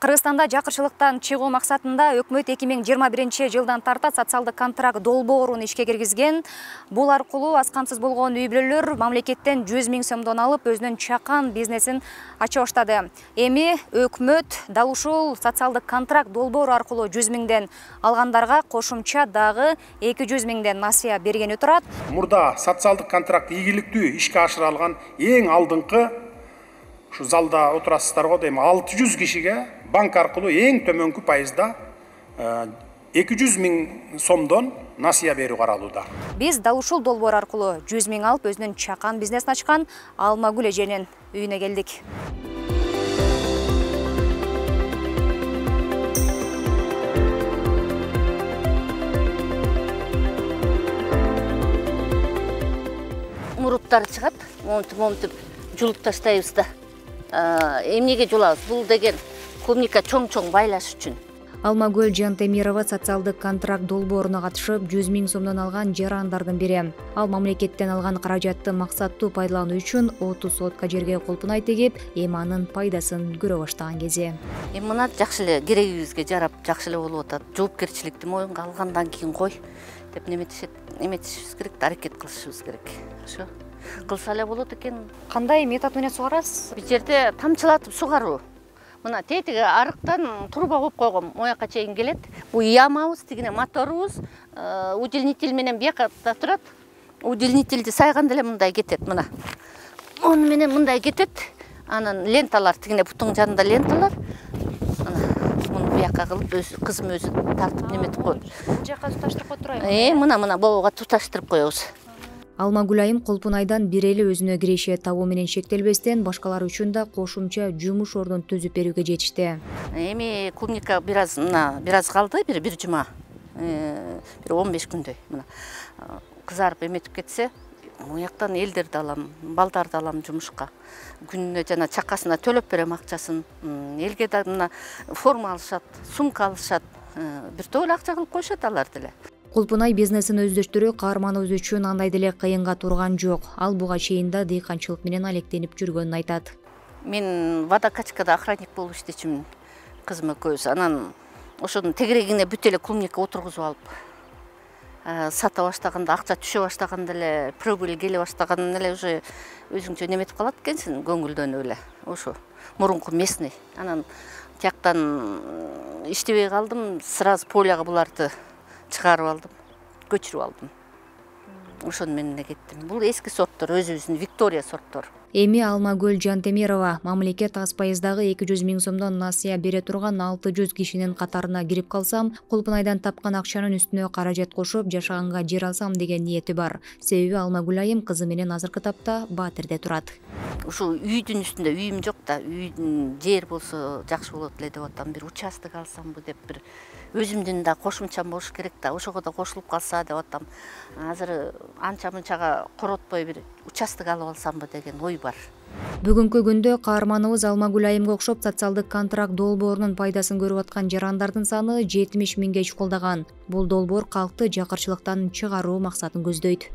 Кыргызстанда жакырчылыктан чыгуу максатында өкмөт 2021 жылдан тарта социалдык контракт долбоорун ишке киргизген. Бул аркылуу аз камсыз болгон үй бүлөлөр мамлекеттен 100 000 сомдон алып өзүнүн чакан бизнесин ача баштады. Эми өкмөт дал ушул социалдык контракт долбоору аркылуу 100 000ден алгандарга кошумча дагы 200 000ден насыя бергени турат. Мурда социалдык контракт ийгиликтүү ишке ашырылган эң алдыңкы ушу залда отурасыздар го дейм 600 кишиге банк аркылуу эң төмөнкү пайызда 200 000 сомдон насыя берүү каралууда. Биз дал ушул долбоор аркылуу 100 000 алып өзүнүн чакан бизнесин ачкан Алмагүл эженин үйүнө келдик. Муруттар чыгат, момтип жулуп таштайбыз да. Эмнеге жулабыз? Бул деген клубника чоң-чоң байлаш үчүн. Алмагүл Жантемирова социалдык контракт долбооруна катышып 100 000 сомдон алган жарандардын бири. Ал мамлекеттен алган каражатты максаттуу пайдалануу үчүн 30 сотка жерге колпунай тегип, эми анын пайдасын көрө баштаган кези. Мына жакшы эле керегибизге жарап, жакшы эле болуп атат. Жоопкерчиликти моюнга алгандан кийин кой деп неметишибиз керек, аракет кылышыбыз керек. Ошо кылса эле болот экен. Кандай метод менен сугарасыз? Бул жерде тамчылатып сугаруу. Мына тетиги арыктан труба коюп койгом, мояка чейин келет. Бул ямабыз, тигине моторубуз, удилнитель менен бияка турат. Удилнительди сайганда эле мындай кетет, мына. Ону менен мындай кетет. Анан ленталар, тигине бутуң жанында ленталар. Муну бияка кылып, кызым өзү тартып неметип коет. Бул жака туташтырып коюп турайбы? Мына бобого туташтырып коебуз. Алмагүл айым колпунайдан бир эле өзүнө киреше табуу менен шектелбестен башкалар үчүн да кошумча жумуш ордун түзүп берүүгө жетишти. Эми клубника бир аз калды, бир жума. Бир 15 күндөй. Мына кызарып эметип кетсе, муяктан элдерди алам, балдарды алам жумушка. Күнүнө жана чакасына төлөп берем акчасын. Элге да мына форма алышат, сумка алышат. Бир топ эле акча кылып коюшат алар деле. Колпунай бизнесин өздөштүрүү каарманыбыз үчүн андай деле кыйынга турган жок. Ал буга чейин да дыйканчылык менен алектенип жүргөнүн айтат. Мен водокачкада охранник болуп иштечүмүн, кызым экөөбүз. Анан ошонун тегерегине бүт эле клубника отургузуп алып, сата баштаганда, акча түшө баштаганда эле, прибыль келе баштагандан эле уже өзүңчө неметип калат экенсиң, көңүлдөнүп эле. Ошо мурунку местный. Анан тияктан иштебей калдым, сразу поляга буларды чыгарып алдым, көчүрүп алдым. Ошону менен эле кеттим. Бул эски сорттор, өзүбүздүн Виктория сорттор. Эми Алмагүл Жантемирова мамлекет аз пайыздагы 200 000 сомдон насыя бере турган 600 кишинин катарына кирип калсам, колпунайдан тапкан акчанын үстүнө каражат кошуп, жашаганга жер алсам деген ниети бар. Себеби Алмагүл айым кызы менен азыркы тапта Батирде турат. Ушу үйдүн үстүндө үйүм жок да, үйдүн жер болсо жакшы болот эле деп атам. Бир участок алсамбы деп, бир өзүмдүн да кошумчам болуш керек да, ошого да кошулуп калса деп атам. Азыр анча-мынчага коротпой бир участок алып алсамбы деген ой бар. Бүгүнкү күндө каарманыбыз Алмагүл айымга окшоп социалдык контракт долбоорунун пайдасын көрүп аткан жарандардын саны 70 000ге чукулдаган. Бул долбоор калкты жакырчылыктан чыгаруу максатын көздөйт.